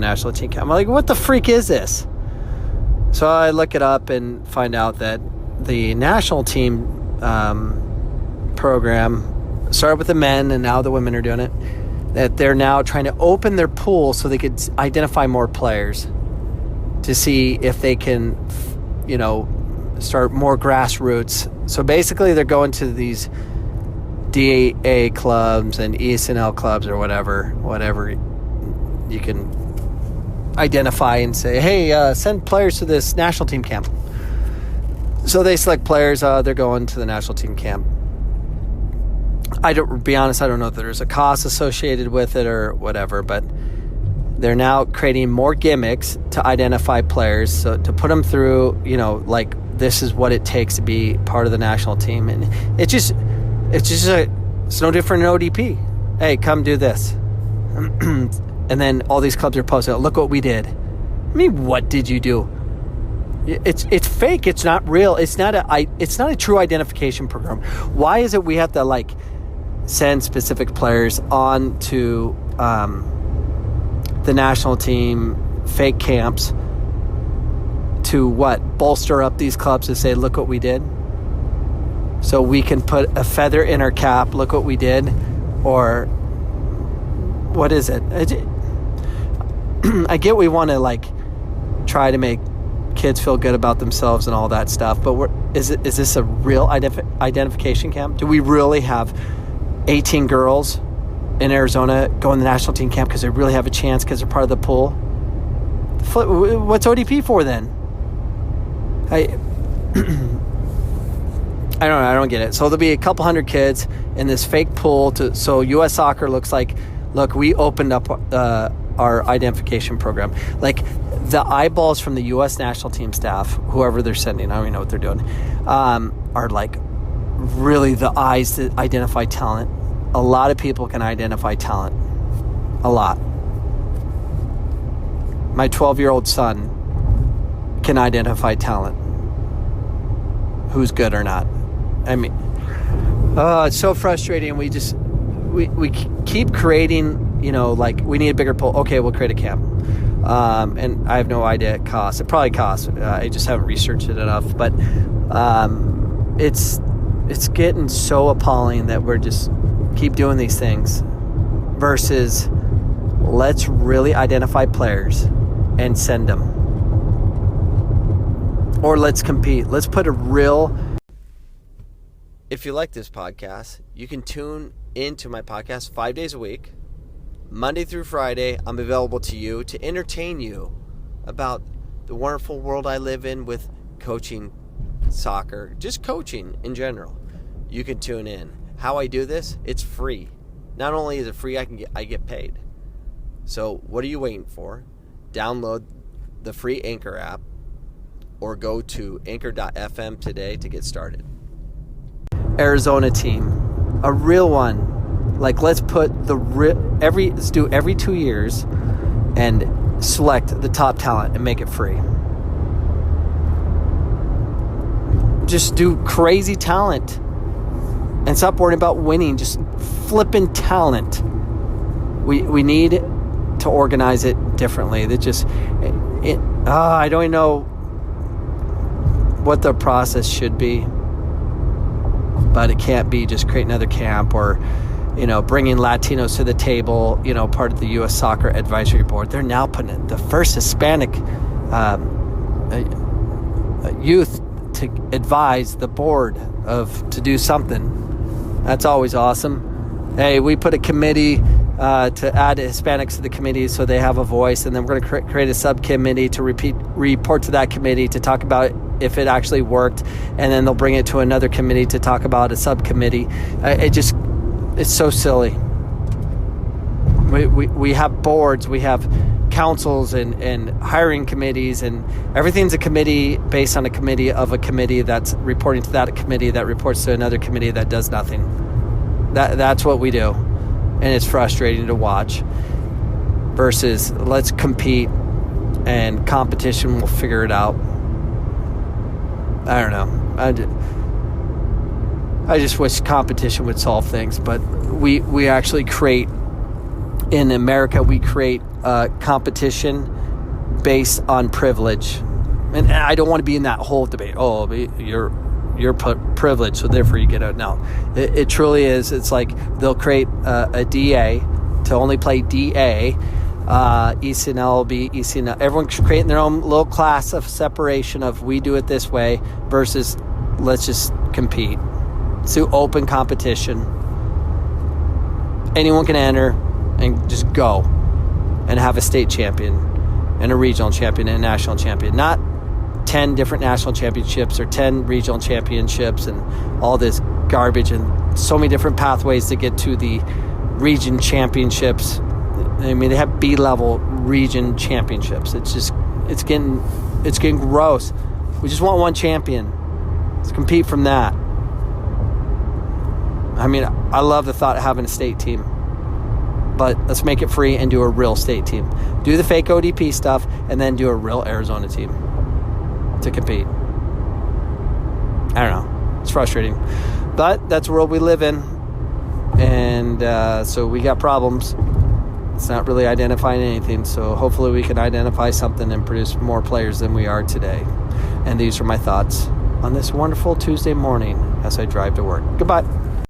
the national team camp. I'm like, what the freak is this? So I look it up and find out that the national team program started with the men, and now the women are doing it. That they're now trying to open their pool so they could identify more players to see if they can, start more grassroots. So basically they're going to these DA clubs and ESNL clubs or whatever you can identify and say, hey, send players to this national team camp. So they select players, they're going to the national team camp. I don't know if there's a cost associated with it or whatever, but they're now creating more gimmicks to identify players, so to put them through, like this is what it takes to be part of the national team. And it's no different than ODP. Hey, come do this. And then all these clubs are posting, look what we did. I mean, what did you do? It's fake. It's not real. It's not a true identification program. Why is it we have to send specific players on to the national team fake camps to bolster up these clubs to say, look what we did? So we can put a feather in our cap, look what we did? Or what is it? I get we want to try to make kids feel good about themselves and all that stuff, but is this a real identification camp? Do we really have 18 girls in Arizona going to the national team camp because they really have a chance because they're part of the pool? What's ODP for then? I don't get it. So there'll be a couple hundred kids in this fake pool. So U.S. Soccer looks like, look, we opened up our identification program. The eyeballs from the U.S. national team staff, whoever they're sending, I don't even know what they're doing, are really the eyes that identify talent. A lot of people can identify talent. A lot. My 12-year-old son can identify talent. Who's good or not. I mean, it's so frustrating. We keep creating, we need a bigger pool. Okay, we'll create a camp. And I have no idea it costs. It probably costs. I just haven't researched it enough. But it's getting so appalling that we're just keep doing these things versus let's really identify players and send them. Or let's compete. Let's put a real... If you like this podcast, you can tune into my podcast 5 days a week. Monday through Friday, I'm available to you to entertain you about the wonderful world I live in with coaching soccer, just coaching in general. You can tune in. How I do this, it's free. Not only is it free, I get paid. So what are you waiting for? Download the free Anchor app or go to anchor.fm today to get started. Arizona team, a real one. Let's put let's do every 2 years and select the top talent and make it free. Just do crazy talent and stop worrying about winning. Just flipping talent. We need to organize it differently. I don't even know what the process should be, but it can't be just create another camp or bringing Latinos to the table, part of the U.S. Soccer Advisory Board. They're now putting the first Hispanic youth to advise the board to do something. That's always awesome. Hey, we put a committee to add Hispanics to the committee so they have a voice, and then we're going to create a subcommittee to report to that committee to talk about if it actually worked, and then they'll bring it to another committee to talk about a subcommittee. It's so silly. We have boards, we have councils and hiring committees, and everything's a committee based on a committee of a committee that's reporting to that committee that reports to another committee that does nothing. That's what we do, and it's frustrating to watch. Versus let's compete, and competition will figure it out. I don't know. I just wish competition would solve things, but we actually create, in America, we create competition based on privilege. And I don't want to be in that whole debate. Oh, you're privileged, so therefore you get out. No, it truly is. It's like they'll create a DA to only play DA, ECNL will be ECNL. Everyone's creating their own little class of separation of we do it this way versus let's just compete. So open competition. Anyone can enter and just go and have a state champion and a regional champion and a national champion. Not 10 different national championships or 10 regional championships and all this garbage and so many different pathways to get to the region championships. I mean, they have B-level region championships. It's getting gross. We just want one champion. Let's compete from that. I mean, I love the thought of having a state team, but let's make it free and do a real state team. Do the fake ODP stuff and then do a real Arizona team to compete. I don't know. It's frustrating, but that's the world we live in, and so we got problems. It's not really identifying anything, so hopefully we can identify something and produce more players than we are today. And these are my thoughts on this wonderful Tuesday morning as I drive to work. Goodbye.